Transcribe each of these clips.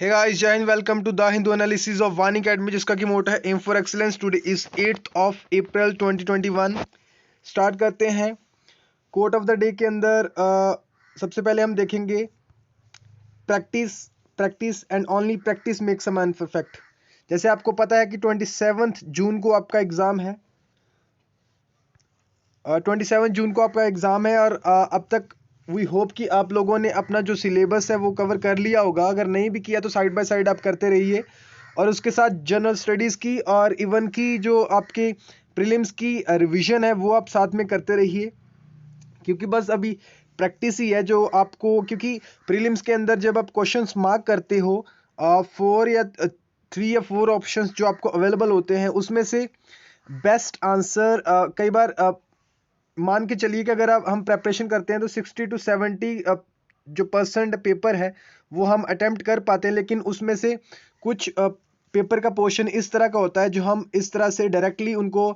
Hey guys, Jai Hind, welcome to the Hindu analysis of Vani Academy जिसका की मोटा है aim for excellence. Today is 8th of April 2021। Start करते हैं। Coat of the day के अंदर सबसे पहले हम देखेंगे practice practice and only practice makes a man perfect. जैसे आपको पता है कि 27 जून को आपका एग्ज़ाम है। 27 जून को आपका एग्ज़ाम है और अब तक वी होप कि आप लोगों ने अपना जो सिलेबस है वो कवर कर लिया होगा। अगर नहीं भी किया तो साइड बाय साइड आप करते रहिए और उसके साथ जनरल स्टडीज़ की और इवन की जो आपके प्रीलिम्स की रिवीजन है वो आप साथ में करते रहिए, क्योंकि बस अभी प्रैक्टिस ही है जो आपको, क्योंकि प्रीलिम्स के अंदर जब आप क्वेश्चंस मार्क करते हो 4 या 3 या 4 ऑप्शंस जो आपको अवेलेबल होते हैं उसमें से बेस्ट आंसर कई बार मान के चलिए कि अगर आप हम प्रेपरेशन करते हैं तो 60 to 70 जो परसेंट पेपर है वो हम अटेम्प्ट कर पाते हैं, लेकिन उसमें से कुछ पेपर का पोर्शन इस तरह का होता है जो हम इस तरह से डायरेक्टली उनको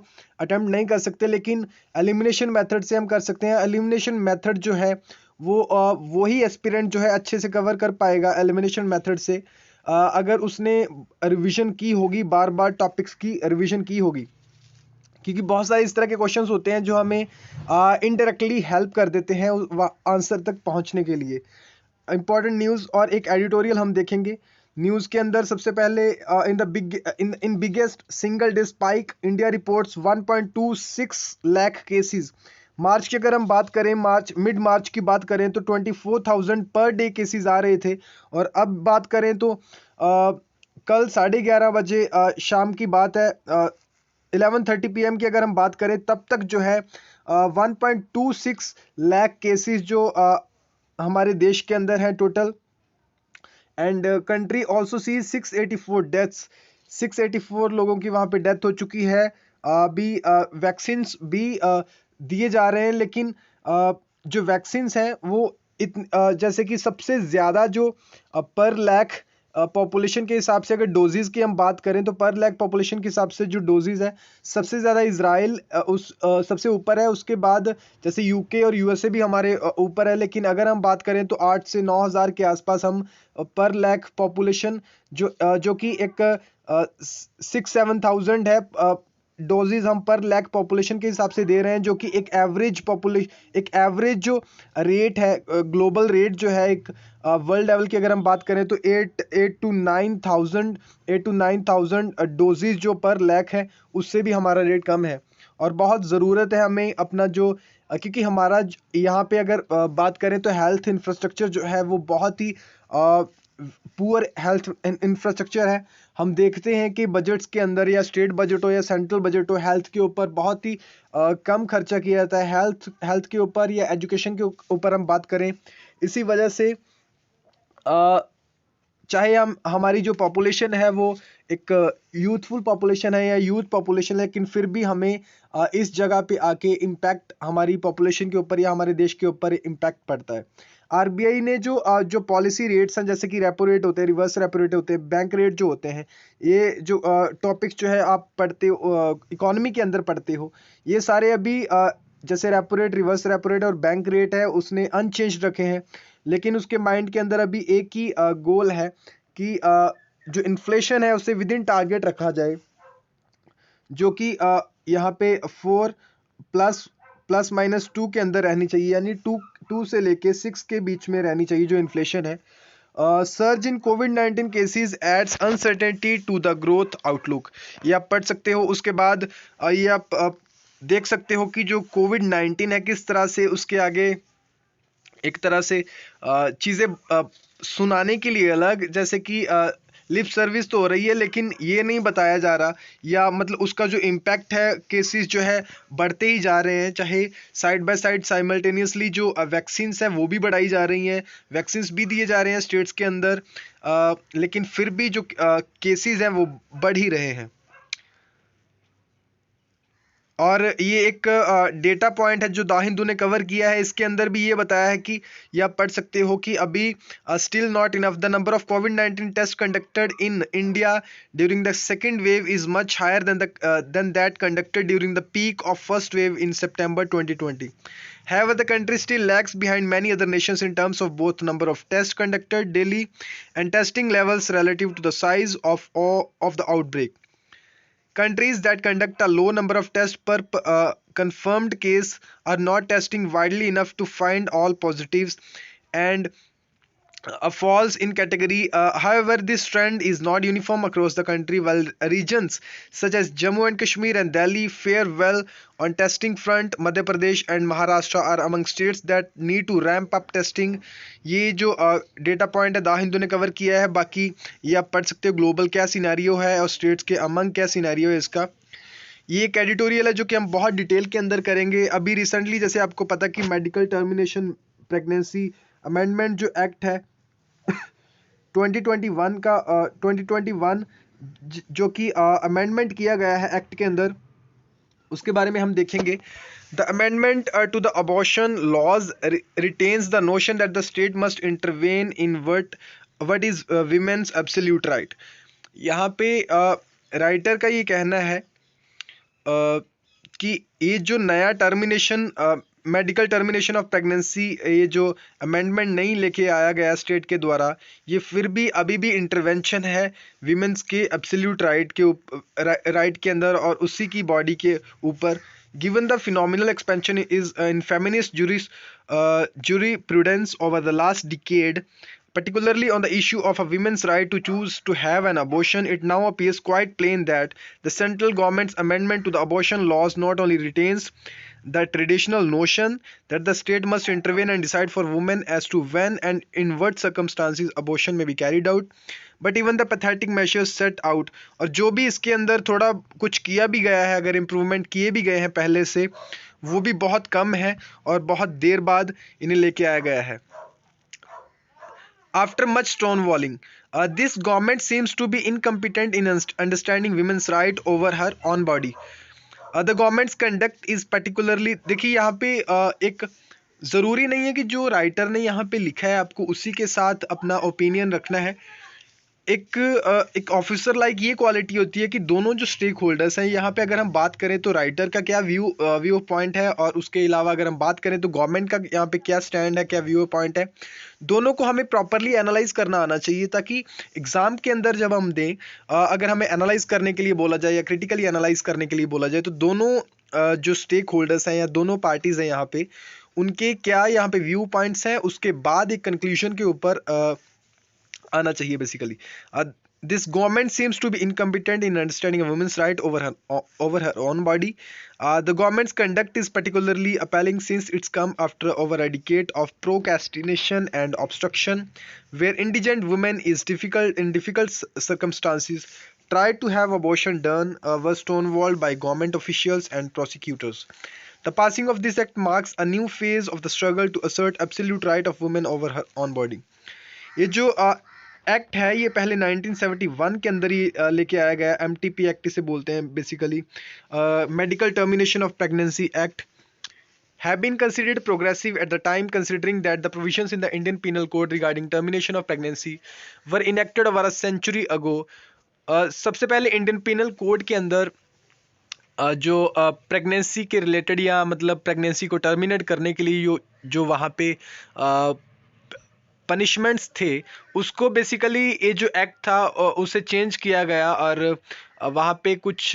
अटेम्प्ट नहीं कर सकते, लेकिन एलिमिनेशन मेथड से हम कर सकते हैं। एलिमिनेशन मेथड जो है वो वही एस्पिरेंट जो है अच्छे से कवर कर पाएगा एलिमिनेशन मेथड से, अगर उसने रिवीजन की होगी, बार बार टॉपिक्स की रिवीजन की होगी, क्योंकि बहुत सारे इस तरह के क्वेश्चंस होते हैं जो हमें इनडायरेक्टली हेल्प कर देते हैं आंसर तक पहुंचने के लिए। इंपॉर्टेंट न्यूज़ और एक एडिटोरियल हम देखेंगे। न्यूज़ के अंदर सबसे पहले in biggest single day spike India reports 1.26 lakh cases. March की अगर हम बात करें, मिड मार्च की बात करें तो 24,000 पर डे केसेस आ रहे थे, और अब बात करें तो कल 11:30 बजे शाम की बात है, 11:30 PM की अगर हम बात करें तब तक जो है 1.26 लाख केसेस जो हमारे देश के अंदर है total. And country also see 684 deaths, 684 लोगों की वहाँ पे डेथ हो चुकी है। अभी वैक्सीन्स भी दिए जा रहे हैं, लेकिन जो वैक्सीन्स हैं वो जैसे कि सबसे ज़्यादा जो पर लाख पॉपुलेशन के हिसाब से अगर डोजेज़ की हम बात करें तो पर लाख पॉपुलेशन के हिसाब से जो डोजेज़ है सबसे ज़्यादा इजराइल सबसे ऊपर है। उसके बाद जैसे यूके और यूएसए भी हमारे ऊपर है, लेकिन अगर हम बात करें तो 8 से 9 हज़ार के आसपास हम पर लाख पॉपुलेशन जो कि एक 6-7 थाउजेंड है डोजेज हम पर लाख पॉपुलेशन के हिसाब से दे रहे हैं, जो कि एक एवरेज जो रेट है, ग्लोबल रेट जो है एक वर्ल्ड लेवल की अगर हम बात करें तो 8 to 9 थाउजेंड डोजेज जो पर लाख है उससे भी हमारा रेट कम है। और बहुत ज़रूरत है हमें अपना जो क्योंकि हमारा यहाँ पे अगर बात करें तो हेल्थ इंफ्रास्ट्रक्चर जो है वो बहुत ही पुअर हेल्थ इंफ्रास्ट्रक्चर है। हम देखते हैं कि बजट्स के अंदर या स्टेट बजट हो या सेंट्रल बजट हो, हेल्थ के ऊपर बहुत ही कम खर्चा किया जाता है। हेल्थ के ऊपर या एजुकेशन के ऊपर हम बात करें, इसी वजह से चाहे हम हमारी जो पॉपुलेशन है वो एक यूथफुल पॉपुलेशन है या यूथ पॉपुलेशन है, लेकिन फिर भी हमें इस जगह पे आके इम्पैक्ट हमारी पॉपुलेशन के ऊपर या हमारे देश के ऊपर इम्पैक्ट पड़ता है। आरबीआई ने जो पॉलिसी रेट्स हैं, जैसे कि रेपो रेट होते हैं, रिवर्स रेपो रेट होते हैं, बैंक रेट जो होते हैं, ये जो टॉपिक्स जो है आप पढ़ते हो, इकोनॉमी के अंदर पढ़ते हो, ये सारे अभी जैसे repo rate, reverse repo rate और बैंक रेट है उसने अनचेंज रखे हैं, लेकिन उसके माइंड के अंदर अभी एक ही गोल है कि जो इन्फ्लेशन है उसे विद इन टारगेट रखा जाए, जो कि यहाँ पे 4 प्लस माइनस 2 के अंदर रहनी चाहिए, यानी 2 से लेके 6 के बीच में रहनी चाहिए जो इन्फ्लेशन है। Surge in COVID cases adds uncertainty to the growth outlook, ये आप पढ़ सकते हो। उसके बाद ये आप देख सकते हो कि जो कोविड-19 है किस तरह से उसके आगे एक तरह से चीज़ें सुनाने के लिए अलग, जैसे कि लिप सर्विस तो हो रही है, लेकिन ये नहीं बताया जा रहा, या मतलब उसका जो इम्पैक्ट है, केसेस जो है बढ़ते ही जा रहे हैं, चाहे साइड बाय साइड साइमल्टेनियसली जो वैक्सीन्स हैं वो भी बढ़ाई जा रही हैं, वैक्सीन्स भी दिए जा रहे हैं स्टेट्स के अंदर, लेकिन फिर भी जो केसेस हैं वो बढ़ ही रहे हैं। और ये एक डेटा पॉइंट है जो द हिंदू ने कवर किया है। इसके अंदर भी ये बताया है कि ये आप पढ़ सकते हो कि अभी still not enough the number of COVID test conducted in India during the second wave is much higher than that conducted during the peak of first wave in September 2020. However, the country still lags behind many other nations in terms of both number of tests conducted daily and testing levels relative to the size of the outbreak. Countries that conduct a low number of tests per confirmed case are not testing widely enough to find all positives and falls in category. However, this trend is not uniform across the country, while regions such as Jammu and Kashmir and Delhi fare well on testing front. Madhya Pradesh and Maharashtra are among states that need to ramp up testing. ये जो data point है the Hindu ने cover किया है। बाकी ये आप पढ़ सकते हो ग्लोबल क्या सिनेरियो है और स्टेट्स के अमंग क्या सिनेरियो है इसका। ये एक एडिटोरियल है जो कि हम बहुत डिटेल के अंदर करेंगे। अभी रिसेंटली जैसे आपको पता कि मेडिकल टर्मिनेशन प्रेगनेंसी अमेंडमेंट जो एक्ट है 2021 का 2021 जो कि अमेंडमेंट किया गया है एक्ट के अंदर, उसके बारे में हम देखेंगे। The amendment to the abortion laws retains the notion that the state must intervene in what is women's absolute right. यहाँ पे राइटर का ये कहना है कि ये जो नया termination medical termination of pregnancy ये जो अमेंडमेंट नहीं लेके आया गया स्टेट के द्वारा, ये फिर भी अभी भी इंटरवेंशन है विमेंस के एब्सोल्यूट राइट के अंदर और उसी की बॉडी के ऊपर। Given the phenomenal expansion is in feminist jurisprudence over the last decade, particularly on the issue of a women's right to choose to have an abortion, it now appears quite plain that the central government's amendment to the abortion laws not only retains the traditional notion that the state must intervene and decide for women as to when and in what circumstances abortion may be carried out, but even the pathetic measures set out, और जो भी इसके अंदर थोड़ा कुछ किया भी गया है, अगर इम्प्रूवमेंट किए भी गए हैं पहले से, वो भी बहुत कम है और बहुत देर बाद इन्हें लेके आया गया है। After much stonewalling, this government seems to be incompetent in understanding women's right over her own body. The government's conduct is particularly, देखिए यहाँ पे एक ज़रूरी नहीं है कि जो राइटर ने यहाँ पे लिखा है आपको उसी के साथ अपना ओपिनियन रखना है। एक ऑफिसर लाइक ये क्वालिटी होती है कि दोनों जो स्टेक होल्डर्स हैं, यहाँ पे अगर हम बात करें तो राइटर का क्या व्यू पॉइंट है और उसके अलावा अगर हम बात करें तो गवर्नमेंट का यहाँ पे क्या स्टैंड है, क्या व्यू पॉइंट है, दोनों को हमें प्रॉपरली एनालाइज करना आना चाहिए ताकि एग्जाम के अंदर जब हम दें, अगर हमें एनालाइज करने के लिए बोला जाए या क्रिटिकली एनालाइज करने के लिए बोला जाए तो दोनों जो स्टेक होल्डर्स हैं या दोनों पार्टीज हैं यहाँ पे, उनके क्या यहाँ पे व्यू पॉइंट्स हैं, उसके बाद एक कंक्लूजन के ऊपर आना चाहिए basically. This government seems to be incompetent in understanding a woman's right over her own body. The government's conduct is particularly appalling since it's come after over a decade of procrastination and obstruction, where indigent women in difficult circumstances tried to have abortion done were stonewalled by government officials and prosecutors. The passing of this act marks a new phase of the struggle to assert absolute right of women over her own body. ये जो act है ये पहले 1971 के अंदर ही लेके आया गया। MTP एक्ट इसे बोलते हैं basically. Medical termination of pregnancy act have been considered progressive at the time, considering that the provisions in the Indian Penal Code regarding termination of pregnancy were enacted over a century ago. सबसे पहले Indian penal code के अंदर जो pregnancy के related या मतलब pregnancy को terminate करने के लिए जो वहाँ पे पनिशमेंट्स थे, उसको बेसिकली ये जो एक्ट था उसे चेंज किया गया और वहाँ पे कुछ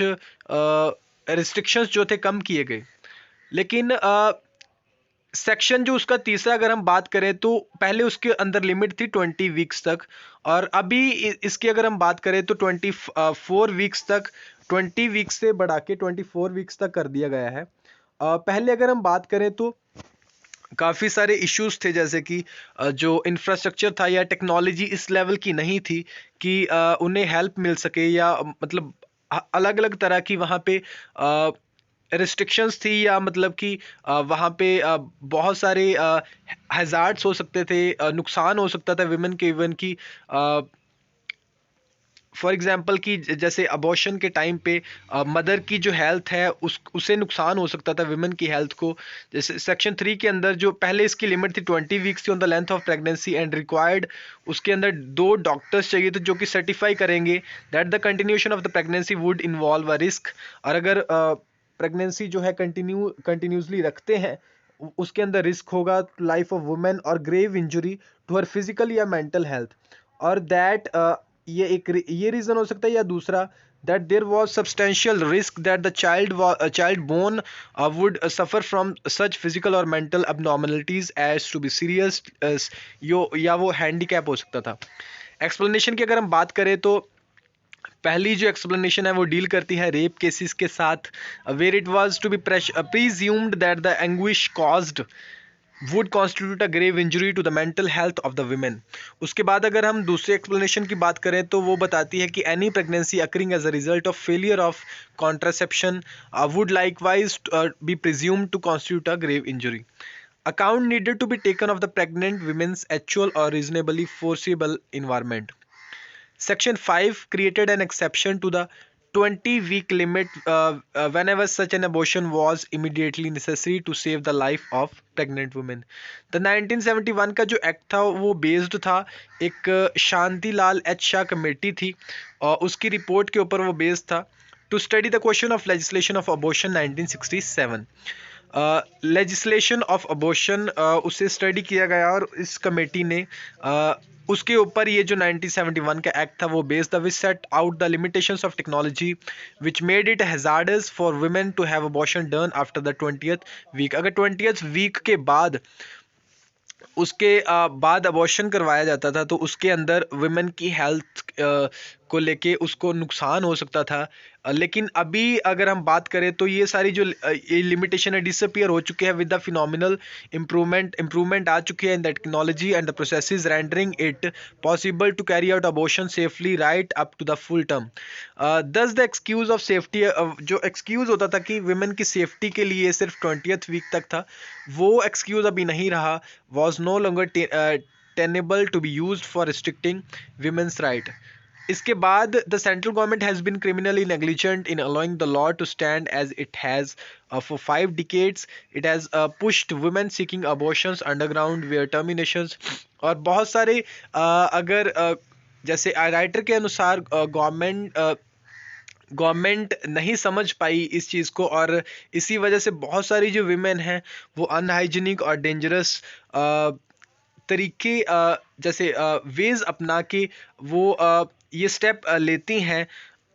रिस्ट्रिक्शंस जो थे कम किए गए। लेकिन सेक्शन जो उसका तीसरा अगर हम बात करें तो पहले उसके अंदर लिमिट थी 20 वीक्स तक, और अभी इसकी अगर हम बात करें तो 24 वीक्स तक, 20 वीक्स से बढ़ा के 24 वीक्स तक कर दिया गया है। पहले अगर हम बात करें तो काफ़ी सारे इश्यूज थे, जैसे कि जो इंफ्रास्ट्रक्चर था या टेक्नोलॉजी इस लेवल की नहीं थी कि उन्हें हेल्प मिल सके, या मतलब अलग अलग तरह की वहाँ पे रिस्ट्रिक्शंस थी, या मतलब कि वहाँ पे बहुत सारे हैज़ार्ड्स हो सकते थे, नुकसान हो सकता था विमेन के, इवन की फॉर एग्जांपल कि जैसे अबॉर्शन के टाइम पे मदर की जो हेल्थ है उसे नुकसान हो सकता था विमेन की हेल्थ को। जैसे सेक्शन 3 के अंदर जो पहले इसकी लिमिट थी 20 वीक्स थी on the length of pregnancy and required, उसके अंदर 2 डॉक्टर्स चाहिए थे जो कि सर्टिफाई करेंगे that the continuation of the pregnancy would involve a risk. और अगर प्रेगनेंसी जो है कंटिन्यूसली रखते हैं उसके अंदर रिस्क होगा लाइफ ऑफ वुमेन और grave injury to her physical या मेंटल हेल्थ। और दैट ये रीजन हो सकता है, या दूसरा that there was substantial risk that the child born would suffer from such physical or mental abnormalities as to be serious, या वो हैंडीकैप हो सकता था। एक्सप्लेनेशन की अगर हम बात करें तो पहली जो एक्सप्लेनेशन है वो डील करती है रेप केसेस के साथ, where it was to be presumed that the anguish caused would constitute a grave injury to the mental health of the women। उसके बाद अगर हम दूसरे एक्सप्लेनेशन की बात करें तो वो बताती है कि any pregnancy occurring as a result of failure of contraception would likewise be presumed to constitute a grave injury। Account needed to be taken of the pregnant women's actual or reasonably foreseeable environment। Section 5 created an exception to the 20-week limit whenever such an abortion was immediately necessary to save the life of pregnant women। The 1971 का जो act था वो based था एक Shantilal H Shah committee थी और उसकी report के ऊपर वो बेस्ड था to study the question of legislation of abortion 1967। Legislation of abortion उसे स्टडी किया गया और इस कमेटी ने उसके ऊपर ये जो 1971 का एक्ट था वो based the which set out the limitations of technology which made it hazardous for women to have abortion done after the 20th week. अगर 20th वीक के बाद उसके बाद अबॉर्शन करवाया जाता था तो उसके अंदर वुमेन की हेल्थ को लेके उसको नुकसान हो सकता था। लेकिन अभी अगर हम बात करें तो ये सारी जो ये लिमिटेशन है डिसअपियर हो चुके हैं विद द फिनोमिनल इम्प्रूवमेंट आ चुकी है in the technology and the processes rendering it possible to carry out abortion safely right up to the full term. Thus the excuse of safety, जो excuse होता था कि वुमेन की safety के लिए सिर्फ 20th वीक तक था, वो एक्सक्यूज अभी नहीं रहा, was no longer tenable to be used for restricting women's right। इसके बाद the central government has been criminally negligent in allowing the law to stand as it has for 5 decades। It has pushed women seeking abortions underground where terminations और बहुत सारे अगर जैसे writer के अनुसार government नहीं समझ पाई इस चीज़ को और इसी वजह से बहुत सारी जो विमेन हैं वो अनहाइजीनिक और डेंजरस तरीके जैसे वेज अपना के वो ये स्टेप लेती हैं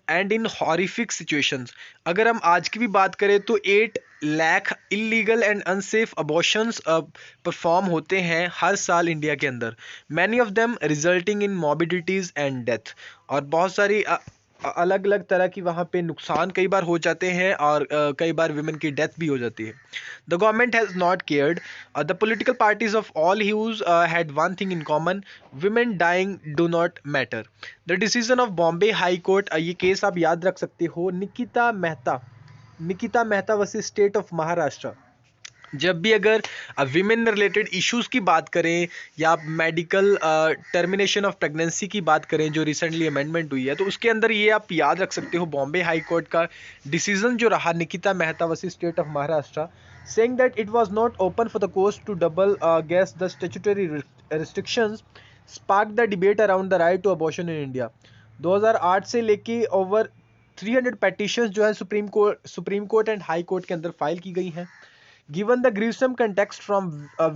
एंड इन हॉरिफिक सिचुएशंस। अगर हम आज की भी बात करें तो 8 lakh illegal and unsafe abortions perform होते हैं हर साल इंडिया के अंदर, many of them resulting in morbidities and death. और बहुत सारी अलग अलग तरह की वहाँ पे नुकसान कई बार हो जाते हैं और कई बार विमेन की डेथ भी हो जाती है। The government has not cared. The political parties of all hues had one thing in common, women dying do not matter. The decision of Bombay High Court, ये केस आप याद रख सकते हो, Nikita Mehta versus state of Maharashtra. जब भी अगर विमेन रिलेटेड इश्यूज़ की बात करें या मेडिकल टर्मिनेशन ऑफ प्रेगनेंसी की बात करें जो रिसेंटली अमेंडमेंट हुई है तो उसके अंदर ये आप याद रख सकते हो बॉम्बे हाई कोर्ट का डिसीजन जो रहा Nikita Mehta versus state of Maharashtra, saying that it was not open for the court to double guess the statutory restrictions spark the debate around the right to abortion in India. 2008 से लेके over 300 petitions जो है Supreme Court and High Court के अंदर file की गई हैं। Given the gruesome context from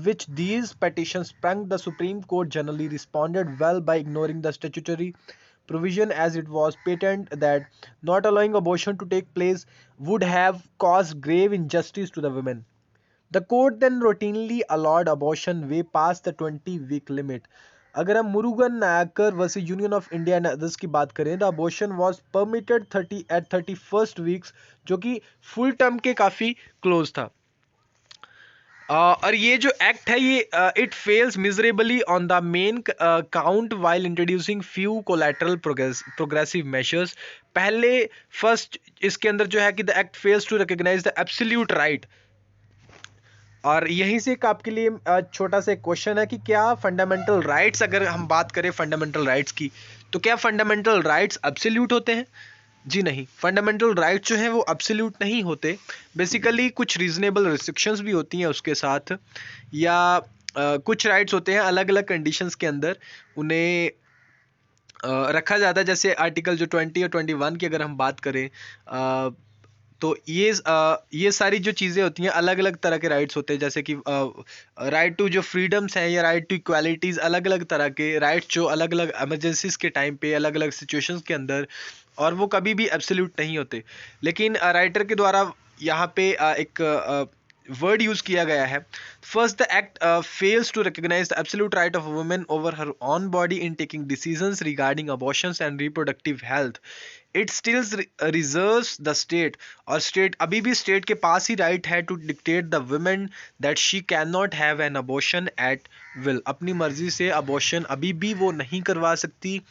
which these petitions sprang, the Supreme Court generally responded well by ignoring the statutory provision as it was patent that not allowing abortion to take place would have caused grave injustice to the women. The court then routinely allowed abortion way past the 20-week limit. अगर हम Murugan Nayakar versus Union of India and others की बात करें तो abortion was permitted 31st weeks, जो कि full term के काफ़ी क्लोज था। और ये जो एक्ट है ये it fails miserably on the main count while introducing few collateral progressive measures. पहले फर्स्ट इसके अंदर जो है कि the act fails to recognise the absolute right और यहीं से एक आपके लिए छोटा सा एक क्वेश्चन है कि क्या फंडामेंटल राइट्स, अगर हम बात करें फंडामेंटल राइट्स की, तो क्या फंडामेंटल राइट्स एब्सोल्यूट होते हैं? जी नहीं, फंडामेंटल राइट्स जो हैं वो एब्सोल्यूट नहीं होते। बेसिकली कुछ रीजनेबल रिस्ट्रिक्शंस भी होती हैं उसके साथ, या कुछ राइट्स होते हैं अलग अलग कंडीशंस के अंदर उन्हें रखा जाता है। जैसे आर्टिकल जो 20 और 21 की अगर हम बात करें, तो ये सारी जो चीज़ें होती हैं, अलग अलग तरह के राइट्स होते हैं। जैसे कि राइट टू जो फ्रीडम्स हैं, या राइट टू इक्वालिटीज़, अलग अलग तरह के राइट्स जो अलग अलग एमरजेंसीज के टाइम पे, अलग अलग सिचुएशंस के अंदर, और वो कभी भी एब्सोल्यूट नहीं होते। लेकिन राइटर के द्वारा यहाँ पे एक वर्ड यूज किया गया है। First, the act fails to recognise the absolute right of women over her own body in taking decisions regarding abortions and reproductive health. It still reserves the state, और state, अभी भी state के पास ही right है to dictate the women that she can not have an abortion at will. अपनी मर्जी से अबॉर्शन अभी भी वो नहीं करवा सकती।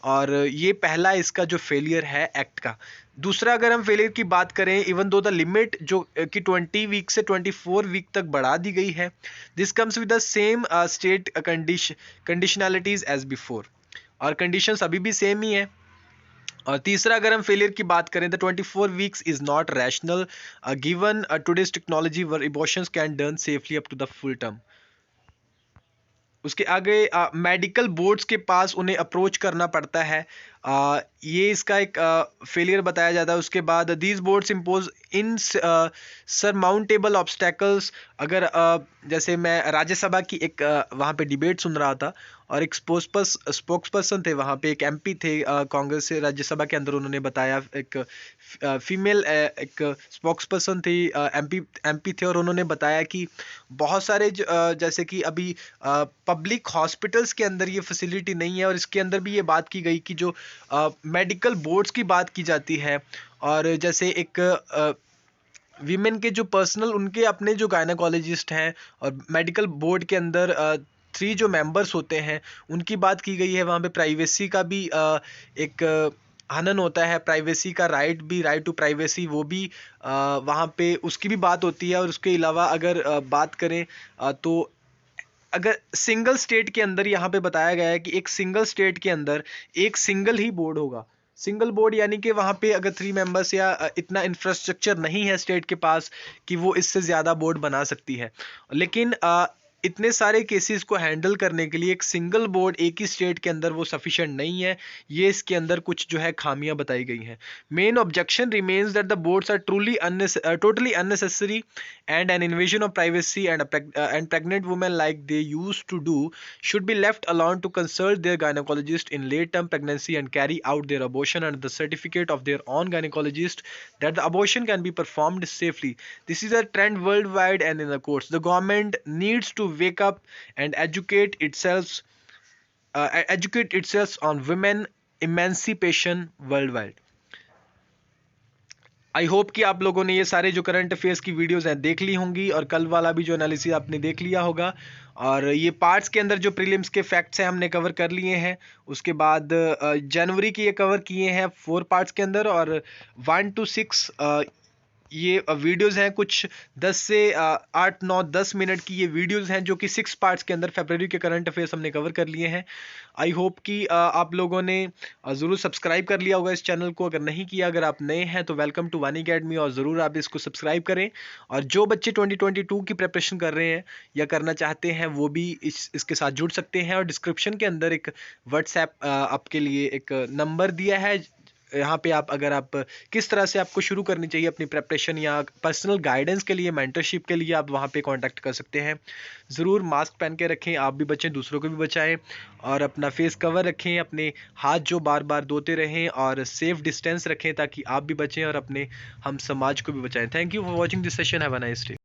और ये पहला इसका जो फेलियर है एक्ट का। दूसरा, अगर हम फेलियर की बात करें, इवन दो द लिमिट जो कि 20 वीक से 24 वीक तक बढ़ा दी गई है, this comes with the same state conditionalities as before, और कंडीशंस अभी भी सेम ही है। और तीसरा, अगर हम फेलियर की बात करें, the 24 weeks is not rational given today's technology where abortions can done safely up to the full term. उसके आगे मेडिकल बोर्ड्स के पास उन्हें अप्रोच करना पड़ता है, ये इसका एक फेलियर बताया जाता है। उसके बाद these boards impose in surmountable obstacles. अगर जैसे मैं राज्यसभा की एक वहाँ पे डिबेट सुन रहा था, और एक स्पोक्स पर्सन थे वहाँ पे, एक एमपी थे कांग्रेस से राज्यसभा के अंदर। उन्होंने बताया, एक फीमेल एक स्पोक्स पर्सन थी, एमपी थे, और उन्होंने बताया कि बहुत सारे जैसे कि अभी पब्लिक हॉस्पिटल्स के अंदर ये फैसिलिटी नहीं है। और इसके अंदर भी ये बात की गई कि जो मेडिकल बोर्ड्स की बात की जाती है, और जैसे एक वीमेन के जो पर्सनल उनके अपने जो गायनेकोलॉजिस्ट हैं, और मेडिकल बोर्ड के अंदर 3 जो मेंबर्स होते हैं, उनकी बात की गई है। वहाँ पे प्राइवेसी का भी एक हनन होता है, प्राइवेसी का राइट भी, राइट टू प्राइवेसी, वो भी वहाँ पे उसकी भी बात होती है। और उसके अलावा अगर बात करें तो अगर सिंगल स्टेट के अंदर यहाँ पे बताया गया है कि एक सिंगल स्टेट के अंदर एक सिंगल ही बोर्ड होगा। सिंगल बोर्ड यानी कि वहाँ पे अगर 3 मेंबर्स या इतना इंफ्रास्ट्रक्चर नहीं है स्टेट के पास कि वो इससे ज़्यादा बोर्ड बना सकती है। लेकिन इतने सारे केसेस को हैंडल करने के लिए एक सिंगल बोर्ड एक ही स्टेट के अंदर वो सफिशिएंट नहीं है। ये इसके अंदर कुछ जो है खामियां बताई गई हैं। Main objection remains that the boards are truly totally unnecessary and an invasion of privacy and pregnant women like they used to do should be left alone to consult their gynecologist in late term pregnancy and carry out their abortion under the certificate of their own gynecologist that the abortion can be performed safely. This is a trend worldwide and in the courts. The government needs to wake up and educate itself on women emancipation worldwide. I hope कि आप लोगों ने ये सारे जो current affairs की videos हैं देख ली होंगी, और कल वाला भी जो एनालिसिस आपने देख लिया होगा। और ये पार्ट्स के अंदर जो प्रीलिम्स के फैक्ट्स हैं हमने कवर कर लिए हैं। उसके बाद जनवरी की ये कवर किए हैं 4 पार्ट्स के अंदर, और 1 to 6 ये वीडियोस हैं। कुछ 10 से 8, 9, 10 मिनट की ये वीडियोस हैं, जो कि 6 पार्ट्स के अंदर फरवरी के करंट अफेयर्स हमने कवर कर लिए हैं। आई होप कि आप लोगों ने ज़रूर सब्सक्राइब कर लिया होगा इस चैनल को। अगर नहीं किया, अगर आप नए हैं तो वेलकम टू वानी अकेडमी, और ज़रूर आप इसको सब्सक्राइब करें। और जो बच्चे 2022 की प्रिपरेशन कर रहे हैं या करना चाहते हैं, वो भी इसके साथ जुड़ सकते हैं। और डिस्क्रिप्शन के अंदर एक व्हाट्सएप आपके लिए एक नंबर दिया है। यहाँ पे आप, अगर आप किस तरह से आपको शुरू करनी चाहिए अपनी प्रिपरेशन, या पर्सनल गाइडेंस के लिए, मेंटरशिप के लिए, आप वहाँ पे कांटेक्ट कर सकते हैं। ज़रूर मास्क पहन के रखें, आप भी बचें, दूसरों को भी बचाएं, और अपना फेस कवर रखें, अपने हाथ जो बार बार धोते रहें, और सेफ डिस्टेंस रखें ताकि आप भी बचें और अपने हम समाज को भी बचाएं। Thank you for watching this session. Have a nice day.